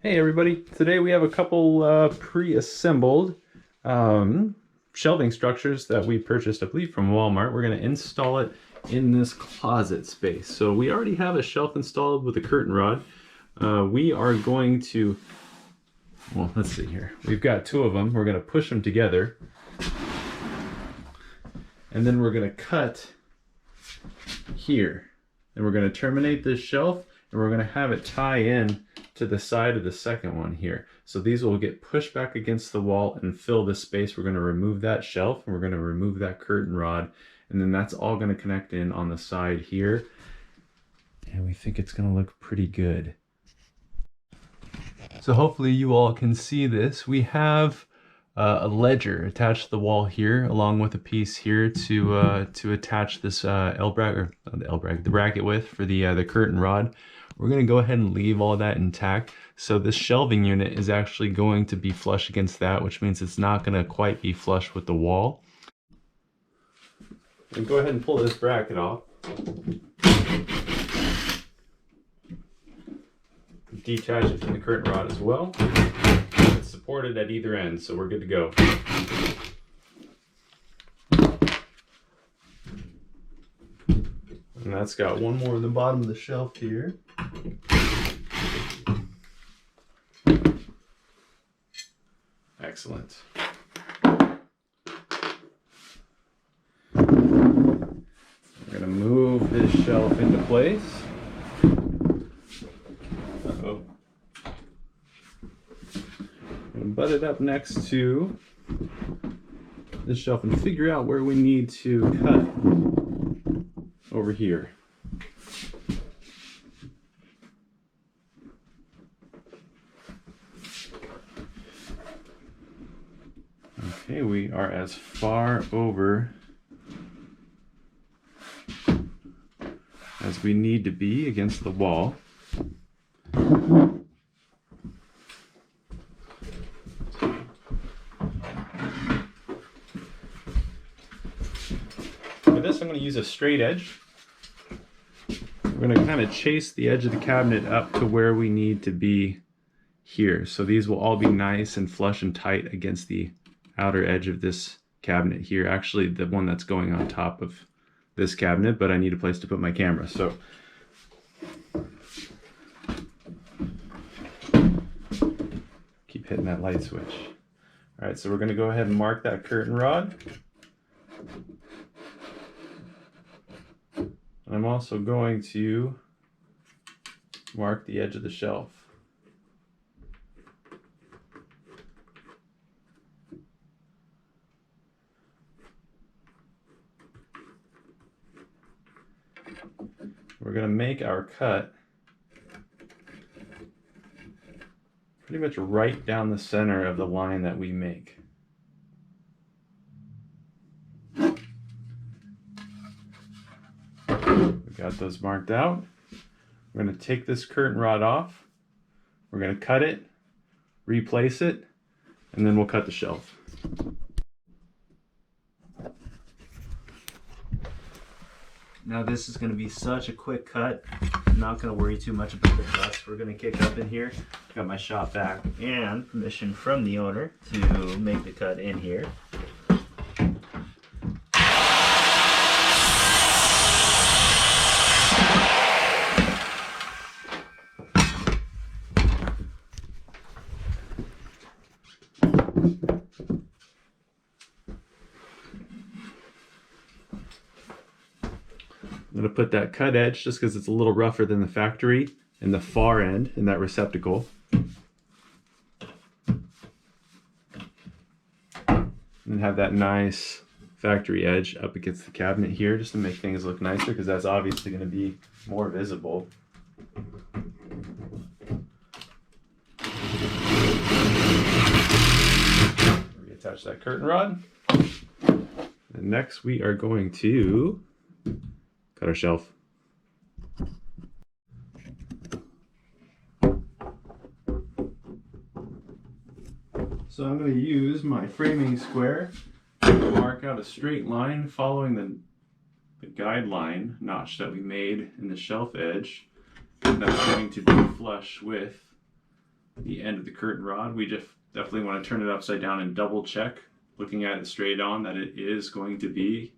Hey everybody, today we have a couple pre-assembled shelving structures that we purchased, I believe, from Walmart. We're going to install it in this closet space. So we already have a shelf installed with a curtain rod. We are going to, well, let's see here. We've got two of them. We're going to push them together. And then we're going to cut here. And we're going to terminate this shelf, and we're going to have it tie in to the side of the second one here. So these will get pushed back against the wall and fill the space. We're going to remove that shelf, and we're going to remove that curtain rod, and then that's all going to connect in on the side here. And we think it's going to look pretty good. So hopefully you all can see this. We have a ledger attached to the wall here, along with a piece here to attach this the bracket with for the curtain rod. We're going to go ahead and leave all that intact. So this shelving unit is actually going to be flush against that, which means it's not going to quite be flush with the wall. And go ahead and pull this bracket off. Detach it from the curtain rod as well. It's supported at either end, so we're good to go. And that's got one more in the bottom of the shelf here. Excellent. We're going to move this shelf into place. Uh-oh. I'm going to butt it up next to this shelf and figure out where we need to cut over here. Okay, we are as far over as we need to be against the wall. For this, I'm going to use a straight edge. We're going to kind of chase the edge of the cabinet up to where we need to be here. So these will all be nice and flush and tight against the outer edge of this cabinet here. Actually, the one that's going on top of this cabinet, but I need a place to put my camera. So keep hitting that light switch. All right, so we're going to go ahead and mark that curtain rod. I'm also going to mark the edge of the shelf. We're going to make our cut pretty much right down the center of the line that we make. We've got those marked out. We're going to take this curtain rod off. We're going to cut it, replace it, and then we'll cut the shelf. Now this is going to be such a quick cut. I'm not going to worry too much about the dust. We're going to kick up in here. Got my shop vac and permission from the owner to make the cut in here. I'm going to put that cut edge, just because it's a little rougher than the factory, in the far end, in that receptacle. And have that nice factory edge up against the cabinet here, just to make things look nicer, because that's obviously going to be more visible. Reattach that curtain rod. And next we are going to cut our shelf. So I'm going to use my framing square to mark out a straight line following the guideline notch that we made in the shelf edge. And that's going to be flush with the end of the curtain rod. We just definitely want to turn it upside down and double check, looking at it straight on, that it is going to be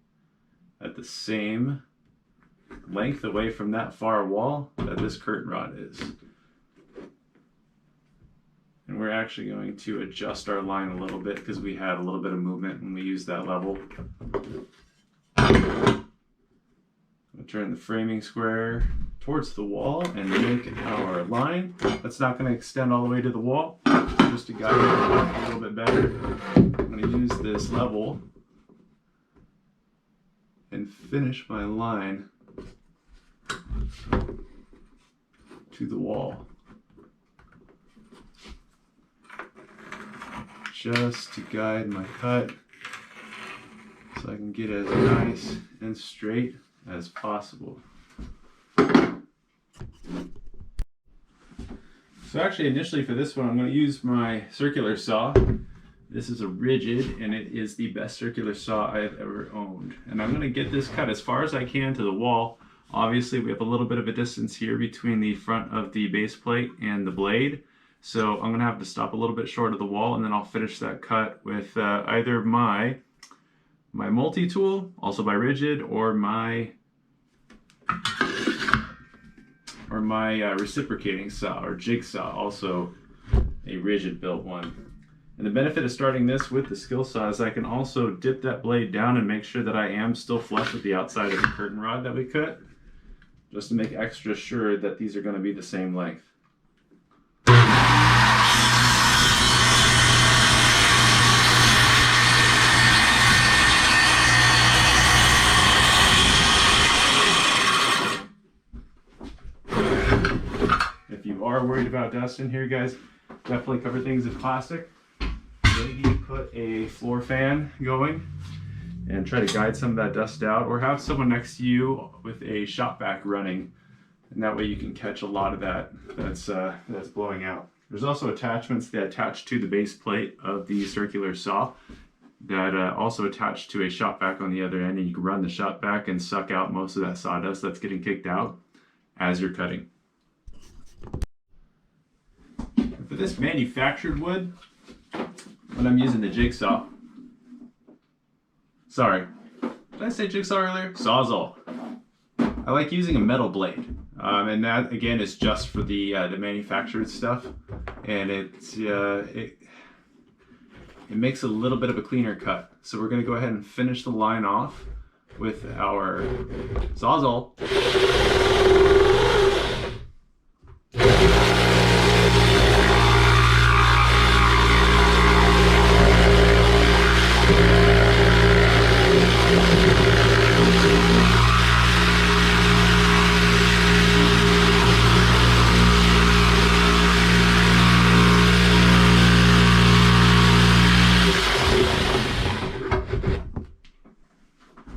at the same length away from that far wall that this curtain rod is. And we're actually going to adjust our line a little bit because we had a little bit of movement when we used that level. We'll turn the framing square towards the wall and make our line. That's not going to extend all the way to the wall, just to guide it a little bit better. I'm going to use this level and finish my line to the wall, just to guide my cut so I can get as nice and straight as possible. So actually, initially for this one, I'm going to use my circular saw. This is a rigid, and it is the best circular saw I have ever owned. And I'm going to get this cut as far as I can to the wall. Obviously, we have a little bit of a distance here between the front of the base plate and the blade. So I'm going to have to stop a little bit short of the wall, and then I'll finish that cut with either my multi-tool, also by Rigid, or my reciprocating saw or jigsaw, also a Rigid built one. And the benefit of starting this with the skill saw is I can also dip that blade down and make sure that I am still flush with the outside of the curtain rod that we cut, just to make extra sure that these are going to be the same length. If you are worried about dust in here, guys, definitely cover things in plastic. Maybe put a floor fan going and try to guide some of that dust out, or have someone next to you with a shop vac running, and that way you can catch a lot of that that's blowing out. There's also attachments that attach to the base plate of the circular saw that also attach to a shop vac on the other end, and you can run the shop vac and suck out most of that sawdust that's getting kicked out as you're cutting. For this manufactured wood, when I'm using the jigsaw, sorry, did I say jigsaw earlier? Sawzall. I like using a metal blade, and that again is just for the manufactured stuff, and it makes a little bit of a cleaner cut. So we're going to go ahead and finish the line off with our Sawzall.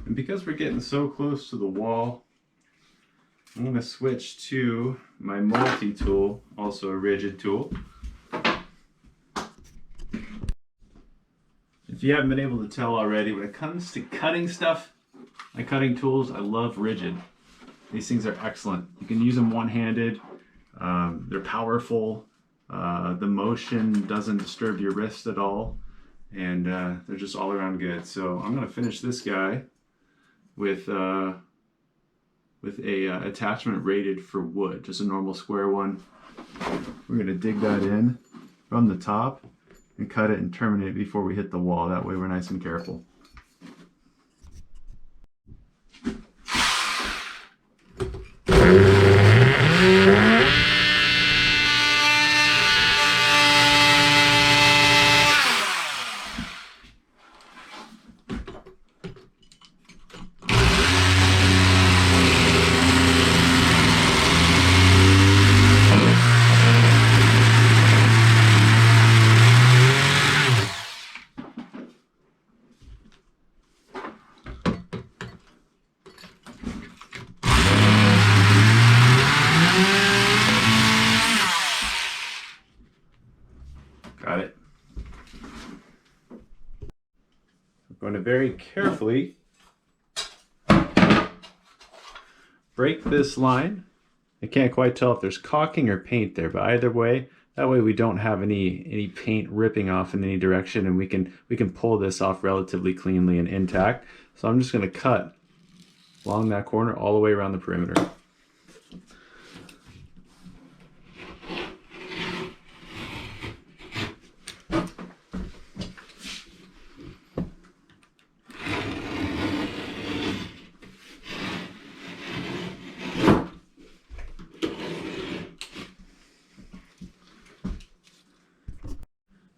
And because we're getting so close to the wall, I'm going to switch to my multi-tool, also a Rigid tool. If you haven't been able to tell already, when it comes to cutting stuff, my cutting tools, I love Rigid. These things are excellent. You can use them one-handed. They're powerful. The motion doesn't disturb your wrist at all. And they're just all around good. So I'm going to finish this guy with a attachment rated for wood, just a normal square one. We're going to dig that in from the top and cut it and terminate it before we hit the wall. That way we're nice and careful. Got it. I'm going to very carefully break this line. I can't quite tell if there's caulking or paint there, but either way, That way we don't have any paint ripping off in any direction, and we can pull this off relatively cleanly and intact. So I'm just going to cut along that corner all the way around the perimeter.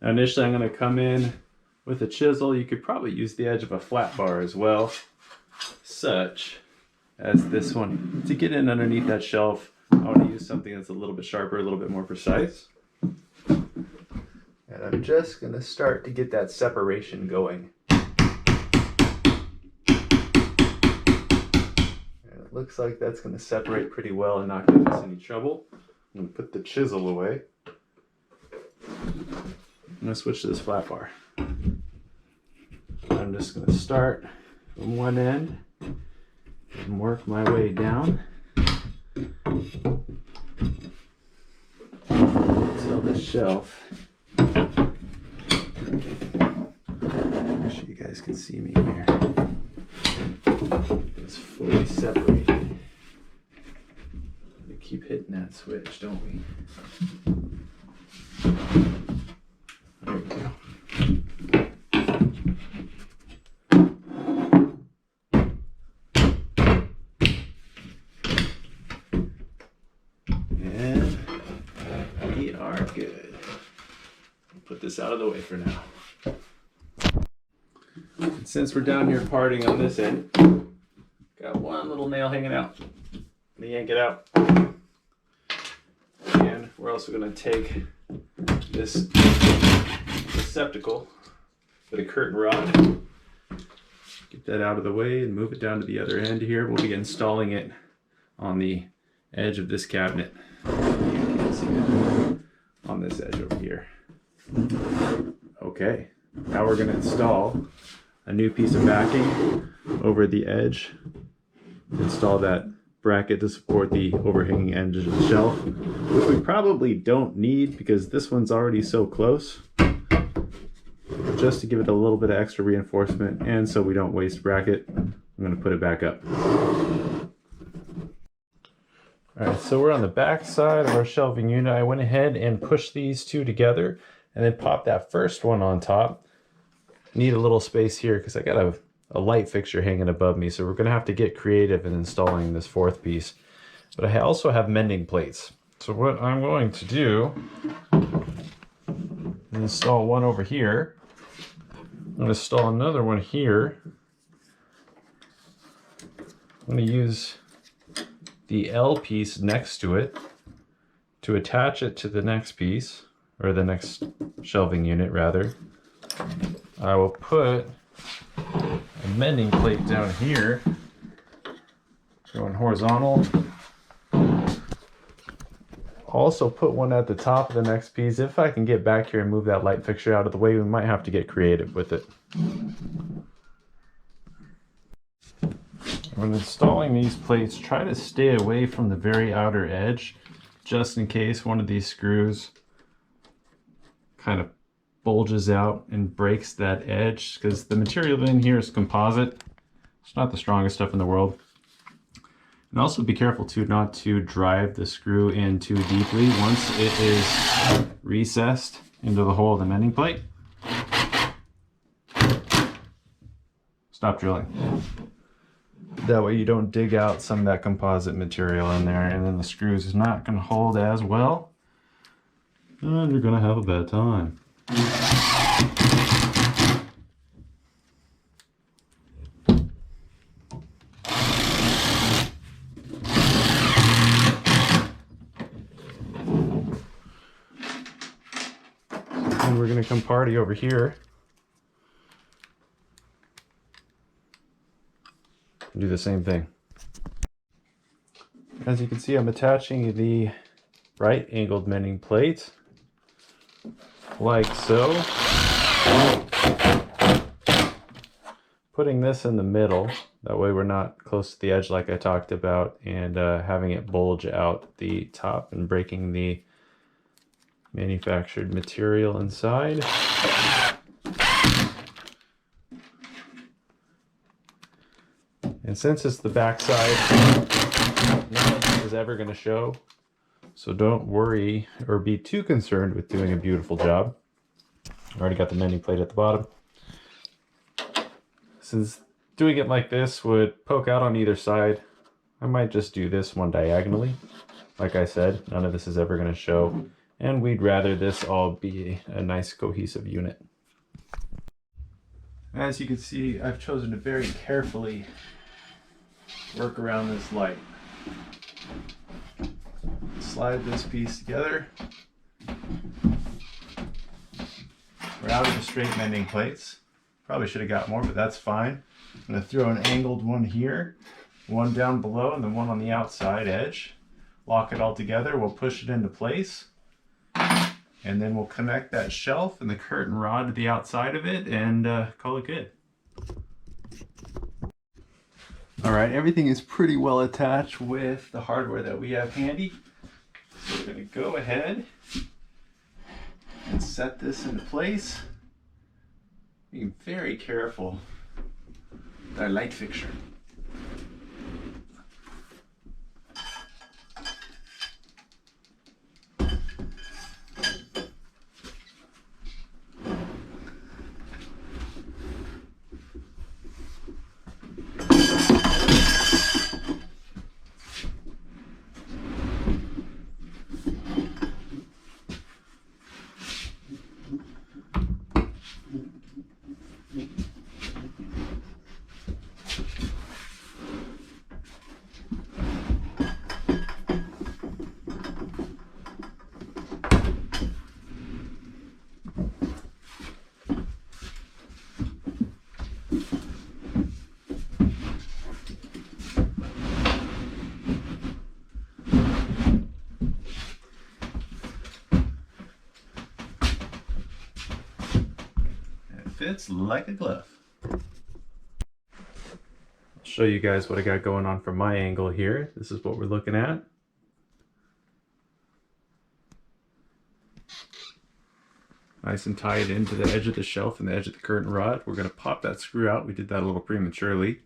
Now initially I'm going to come in with a chisel. You could probably use the edge of a flat bar as well, such as this one. To get in underneath that shelf, I want to use something that's a little bit sharper, a little bit more precise. And I'm just going to start to get that separation going. And it looks like that's going to separate pretty well and not give us any trouble. I'm going to put the chisel away. I'm going to switch to this flat bar. I'm just going to start from one end and work my way down until the shelf. Make sure you guys can see me here. It's fully separated. We keep hitting that switch, don't we? There we go. And we are good. Put this out of the way for now. And since we're down here parting on this end, got one little nail hanging out. Let me yank it out. And we're also going to take this receptacle with a curtain rod, get that out of the way and move it down to the other end here. We'll be installing it on the edge of this cabinet. You can see it on this edge over here. Okay, now we're going to install a new piece of backing over the edge. Install that bracket to support the overhanging edge of the shelf, which we probably don't need because this one's already so close. Just to give it a little bit of extra reinforcement and so we don't waste bracket, I'm going to put it back up. Alright, so we're on the back side of our shelving unit. I went ahead and pushed these two together and then popped that first one on top. Need a little space here because I got a light fixture hanging above me, so we're going to have to get creative in installing this fourth piece. But I also have mending plates. So what I'm going to do is install one over here. I'm going to install another one here. I'm going to use the L piece next to it to attach it to the next piece, or the next shelving unit rather. I will put a mending plate down here going horizontal. Also put one at the top of the next piece. If I can get back here and move that light fixture out of the way, we might have to get creative with it. When installing these plates, try to stay away from the very outer edge, just in case one of these screws kind of bulges out and breaks that edge, because the material in here is composite. It's not the strongest stuff in the world. And also be careful too not to drive the screw in too deeply. Once it is recessed into the hole of the mending plate, stop drilling. That way you don't dig out some of that composite material in there, and then the screws is not going to hold as well, and you're going to have a bad time. And we're going to come party over here. Do the same thing. As you can see, I'm attaching the right angled mending plate like so. Putting this in the middle, that way we're not close to the edge like I talked about, and having it bulge out the top and breaking the manufactured material inside. And since it's the back side, none of this is ever going to show. So don't worry or be too concerned with doing a beautiful job. I already got the mending plate at the bottom. Since doing it like this would poke out on either side, I might just do this one diagonally. Like I said, none of this is ever going to show, and we'd rather this all be a nice cohesive unit. As you can see, I've chosen to very carefully work around this light. Slide this piece together. We're out of the straight mending plates. Probably should have got more, but that's fine. I'm going to throw an angled one here, one down below, and then one on the outside edge. Lock it all together. We'll push it into place. And then we'll connect that shelf and the curtain rod to the outside of it and call it good. All right, everything is pretty well attached with the hardware that we have handy. So we're going to go ahead and set this into place. Being very careful with our light fixture. Fits like a glove. I'll show you guys what I got going on from my angle here. This is what we're looking at. Nice and tied into the edge of the shelf and the edge of the curtain rod. We're going to pop that screw out. We did that a little prematurely.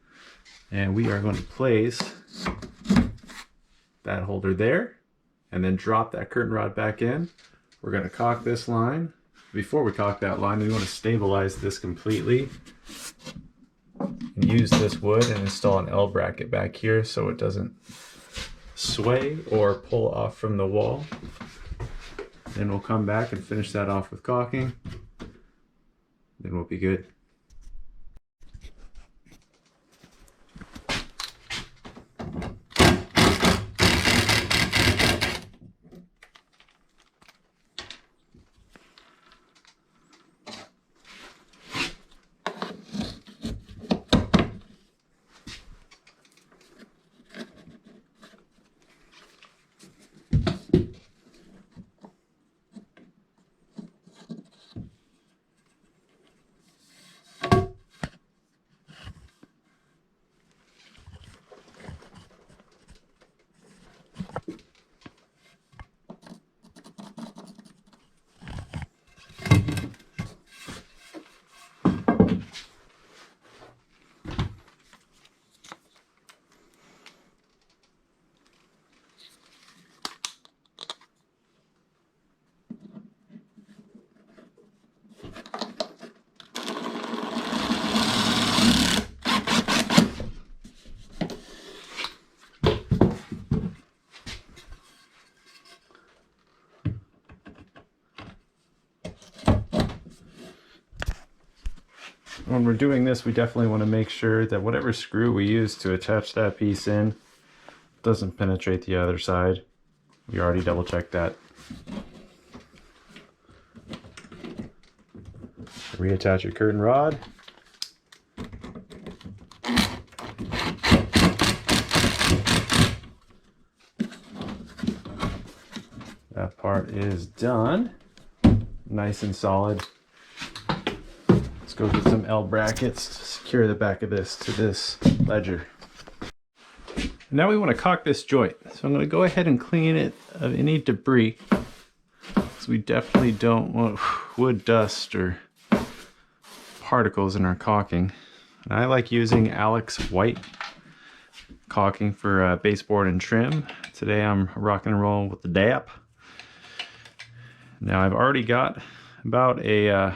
And we are going to place that holder there and then drop that curtain rod back in. We're going to caulk this line. Before we caulk that line, we want to stabilize this completely and use this wood and install an L bracket back here so it doesn't sway or pull off from the wall. Then we'll come back and finish that off with caulking. Then we'll be good. When we're doing this, we definitely want to make sure that whatever screw we use to attach that piece in doesn't penetrate the other side. We already double checked that. Reattach your curtain rod. That part is done. Nice and solid. Let's go get some L brackets to secure the back of this to this ledger. Now we want to caulk this joint. So I'm going to go ahead and clean it of any debris. So we definitely don't want wood dust or particles in our caulking. And I like using Alex White caulking for baseboard and trim. Today I'm rocking and rolling with the DAP. Now I've already got about a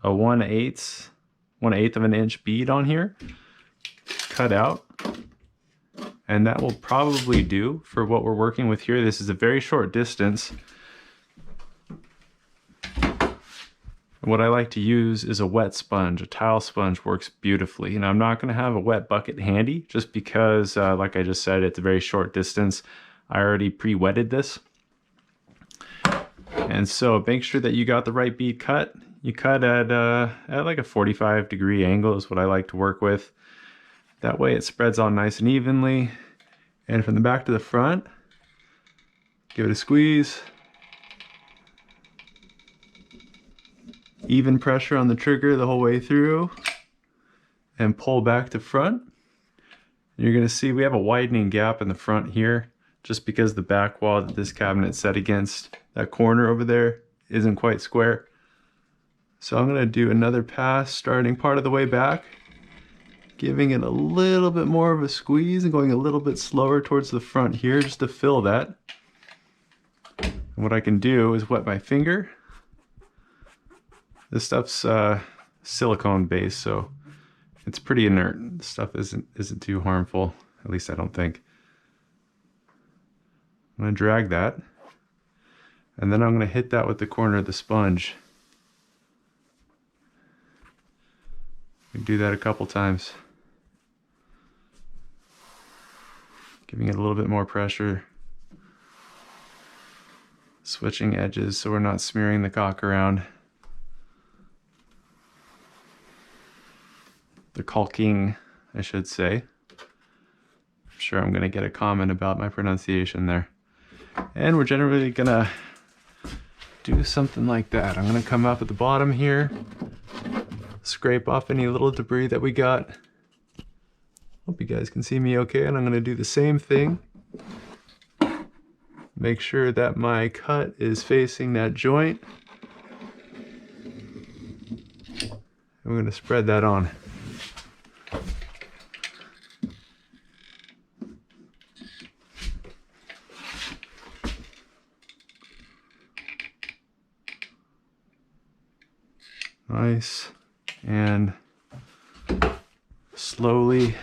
1/8 of an inch bead on here cut out, and that will probably do for what we're working with here. This is a very short distance. What I like to use is a wet sponge. A tile sponge works beautifully. And I'm not going to have a wet bucket handy just because, like I just said, it's a very short distance. I already pre-wetted this. And so make sure that you got the right bead cut. You cut at like a 45-degree angle is what I like to work with. That way it spreads on nice and evenly. And from the back to the front, give it a squeeze. Even pressure on the trigger the whole way through, and pull back to front. You're going to see we have a widening gap in the front here just because the back wall that this cabinet's set against, that corner over there, isn't quite square. So I'm going to do another pass starting part of the way back, giving it a little bit more of a squeeze and going a little bit slower towards the front here just to fill that. And what I can do is wet my finger. This stuff's silicone based, so it's pretty inert. The stuff isn't too harmful, at least I don't think. I'm going to drag that, and then I'm going to hit that with the corner of the sponge. You can do that a couple times, giving it a little bit more pressure, switching edges so we're not smearing the caulk around. The caulking, I should say. I'm sure I'm going to get a comment about my pronunciation there. And we're generally going to do something like that. I'm going to come up at the bottom here, scrape off any little debris that we got. Hope you guys can see me okay. And I'm going to do the same thing. Make sure that my cut is facing that joint. And we're going to spread that on. Nice and slowly,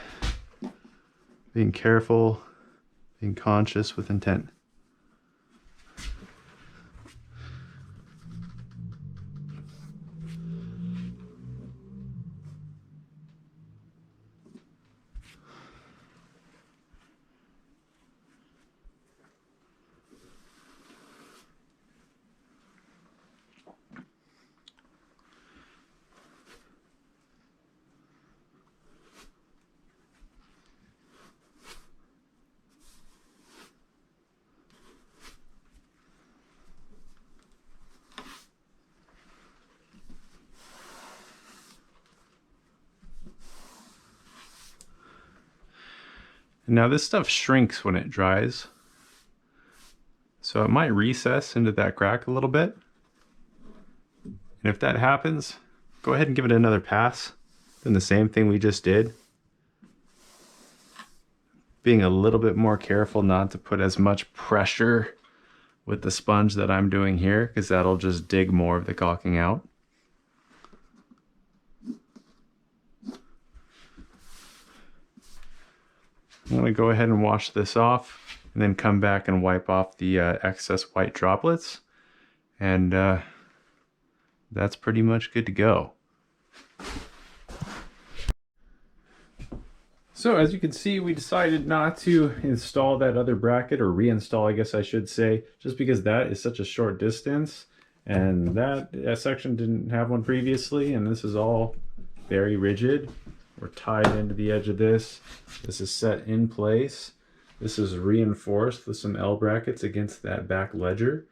being careful, being conscious with intent. Now this stuff shrinks when it dries, so it might recess into that crack a little bit. And if that happens, go ahead and give it another pass, doing the same thing we just did. Being a little bit more careful not to put as much pressure with the sponge that I'm doing here, because that'll just dig more of the caulking out. I'm going to go ahead and wash this off and then come back and wipe off the excess white droplets, and that's pretty much good to go. So as you can see, we decided not to install that other bracket, or reinstall I guess I should say, just because that is such a short distance, and that section didn't have one previously, and this is all very rigid. We're tied into the edge of this. This is set in place. This is reinforced with some L brackets against that back ledger.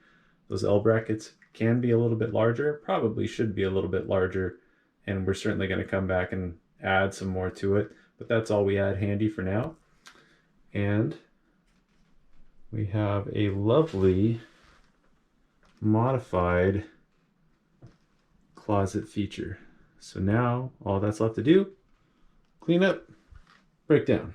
Those L brackets can be a little bit larger, probably should be a little bit larger, and we're certainly going to come back and add some more to it, but that's all we had handy for now. And we have a lovely modified closet feature. So now all that's left to do, clean up, break down.